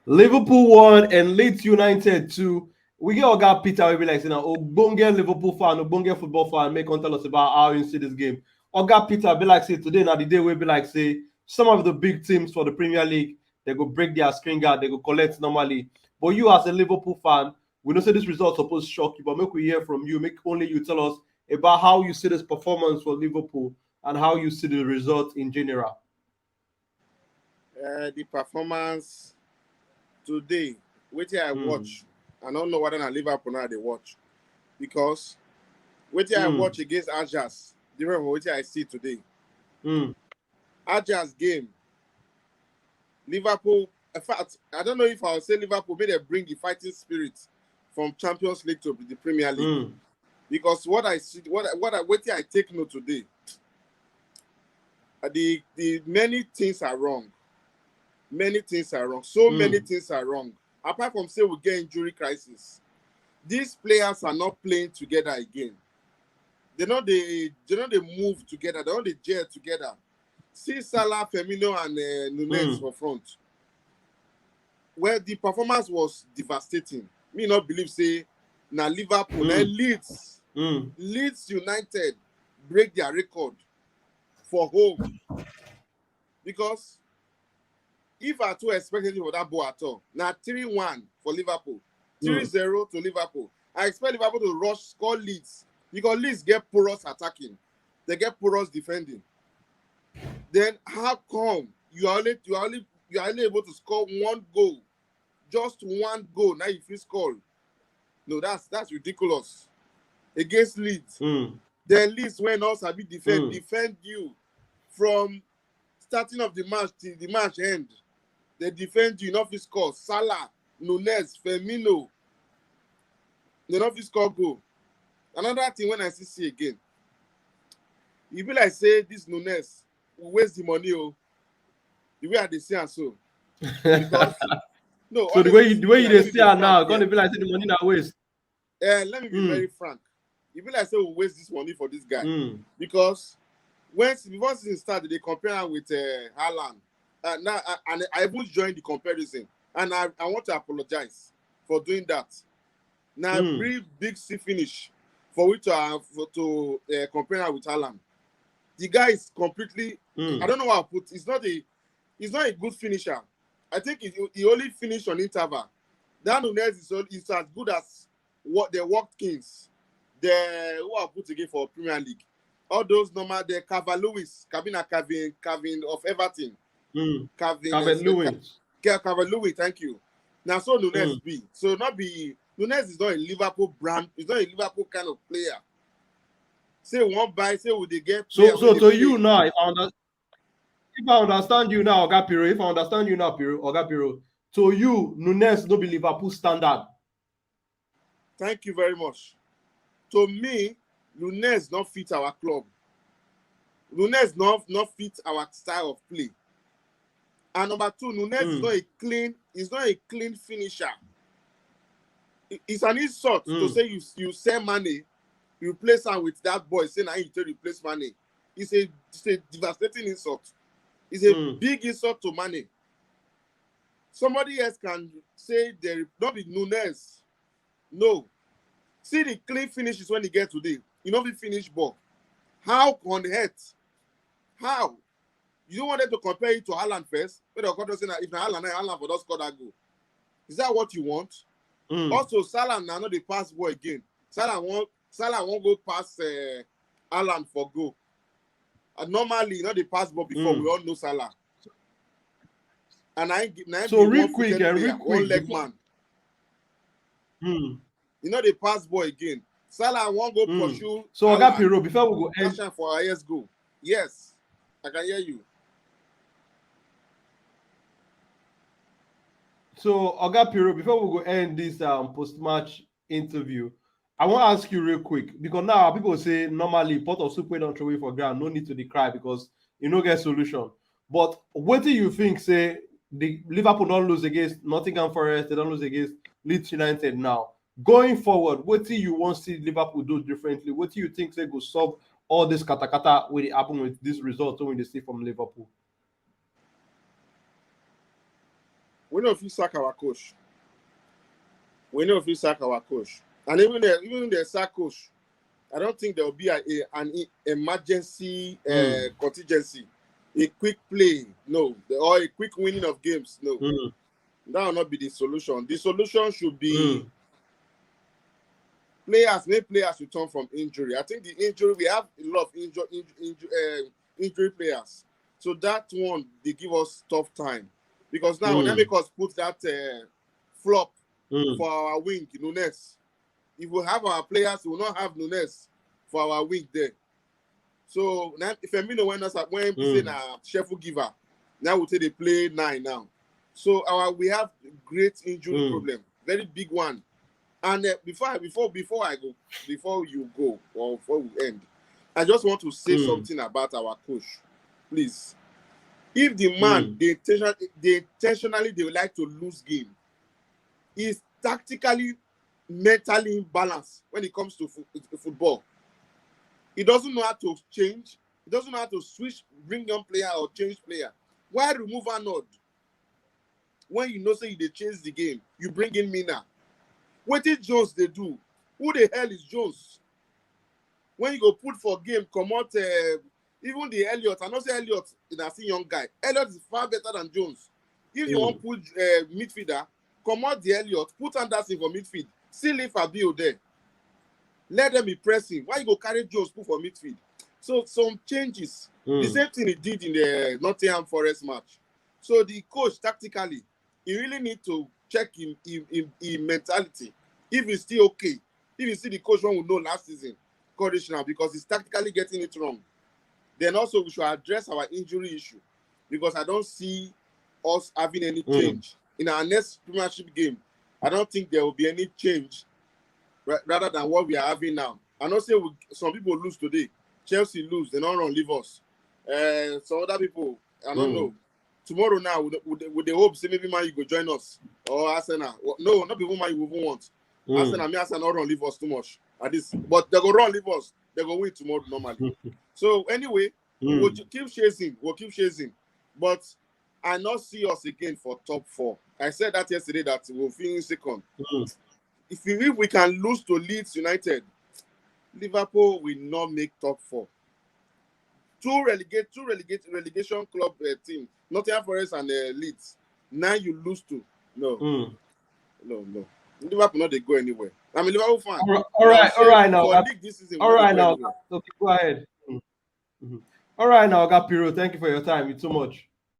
Liverpool won and Leeds United 2. We get Oga Peter will be like saying, Ogbonge Liverpool fan, Ogbonge football fan, make tell us about how you see this game. Oga Peter be like say today now the day will be like say some of the big teams for the Premier League they go break their screen guard, they go collect normally. But you as a Liverpool fan, we know say this result supposed to shock you, but make we hear from you. Make only you tell us about how you see this performance for Liverpool and how you see the result in general. The performance today, waiting I Mm. watch. I don't know whether I Liverpool now they watch because waiting I Mm. watch against Ajax, different from waiting I see today. Mm. Ajax game, Liverpool. In fact, I don't know if I'll say Liverpool made them bring the fighting spirit from Champions League to the Premier League. Mm. Because what I see, waiting I take note today, the many things are wrong. Many things are wrong. So many Mm. things are wrong. Apart from say we get injury crisis, these players are not playing together again. They know they move together. They know they gel together. See Salah, Firmino, and Nunez Mm. for front. Well, the performance was devastating. Me not believe say now Liverpool, now Mm. Leeds United break their record for home because if I too expect anything for that ball at all, now 3-1 for Liverpool, Mm. 3-0 to Liverpool. I expect Liverpool to rush, score Leeds because Leeds get porous attacking, they get porous defending. Then how come you are only able to score one goal, just one goal? Now if you score, no, that's ridiculous against Leeds. Mm. Then Leeds when also be defend Mm. you from starting of the match till the match end. They defend you, not fit score. Salah, Nunez, Firmino, they not fit score goal. Another thing when I see again, e be like say this Nunez will waste the money the way I dey see am so. Because no, So the way honestly you the way speaking, you and they let me see be her frank now, gonna here. be like say the money now waste. Let me be very Mm. frank. E be like say we waste this money for this guy Mm. because before season started, they compare am with Haaland. Now, and I even joined the comparison, and I want to apologize for doing that. Now, Mm. really big C finish for we to compare am with Haaland. The guy is completely. I Mm. don't know how to put. He's not a good finisher. I think he only finished on interval. Dan Nunez is as good as what the Watkins, the who are put again for Premier League. All those normal, the Calvin-Lewis, Calvin of Everton, Mm. Calvin, Calvert Lewin. Calvin-Lewis, thank you. Now, so Nunez Mm. be. So not be, Nunez is not a Liverpool brand, he's not a Liverpool kind of player. Say one buy, say would they get player when So they to you play. now, if I understand you now, Oga Piro, if I understand you now, Oga Piro, to you, Nunes no be Liverpool standard. Thank you very much. To me, Nunez not fit our club. Nunez not fit our style of play. And number two, Nunez is Mm. not a clean finisher. It's an insult to Mm. say you sell money, you replace him with that boy saying I need to replace money. It's a devastating insult. It's a Mm. big insult to money. Somebody else can say there not be Nunez. No. See the clean finishes when he get today. You know the finish ball. How on earth? How? You don't want them to compare it to Haaland first? But they'll come to say that if Haaland for just score that goal. Is that what you want? Mm. Also, Salah now not the pass ball again. Salah won't go past Haaland for goal. And normally, the pass ball before we Mm. all know Salah. And I So be one real quick, footed player, real one quick, leg before man. mm. The pass ball again. Salah won't go Mm. pursue So Oga Haaland. Piro, before we go end, Passion for highest goal. Yes, I can hear you. so Oga Piro, before we go end this post-match interview, I want to ask you real quick because now people say normally pot of soup we don't throw away for ground, no need to decry because you no get solution. But what do you think? Say the Liverpool don't lose against Nottingham Forest, they don't lose against Leeds United now. Going forward, what do you want to see Liverpool do differently? What do you think they go solve all this katakata will happen with this result when they see from Liverpool? We know if you sack our coach. We know if you sack our coach. And even the sack coach, I don't think there will be an emergency contingency, a quick play, no, or a quick winning of games, no. That will not be the solution. The solution should be make players return from injury. I think the injury, we have a lot of injury players. So that one, they give us tough time. Because now, when they make us put that flop for our wing, Nunes, if we have our players, we will not have Nunes for our wing there. So now, if Firmino went us when we say a Sheffield giver, now we say they play 9 now. So we have great injury problem, very big one. And before you go or before we end, I just want to say something about our coach, please. If the man they intentionally they would like to lose game, he's tactically, mentally imbalanced when it comes to football. He doesn't know how to change. He doesn't know how to switch, bring young player or change player. Why remove Arnold? When you know say they change the game, you bring in Mina. What did Jones they do? Who the hell is Jones? When you go put for game, come out even the Elliott. I know say Elliott is a young guy. Elliott is far better than Jones. If you want to put midfielder, come out the Elliott, put Anderson for midfield. Still leave Fabio there. Let them be pressing. Why you go carry Jones put for midfield? So some changes. The same thing he did in the Nottingham Forest match. So the coach tactically, he really need to check him mentality. If he's still okay, if you see the coach one we know last season, conditional because he's tactically getting it wrong. Then also we should address our injury issue because I don't see us having any change in our next Premiership game. I don't think there will be any change rather than what we are having now. I know say some people lose today. Chelsea lose, they don't leave us. Some other people, I don't know. Tomorrow now, would they hope say maybe Man you go join us or Arsenal? No, not people Man you won't want. Arsenal don't leave us too much at this, but they go run leave us. They go win tomorrow normally. So anyway, we'll keep chasing. But I not see us again for top 4. I said that yesterday that we'll finish second. If we can lose to Leeds United, Liverpool will not make top 4. Two relegation club team, Nottingham Forest and Leeds. Now you lose to no. Liverpool not they go anywhere. I'm a Liverpool fan. All right now. For league this season, all right now. Okay, go ahead. All right now, Piro. Thank you for your time. It's too much.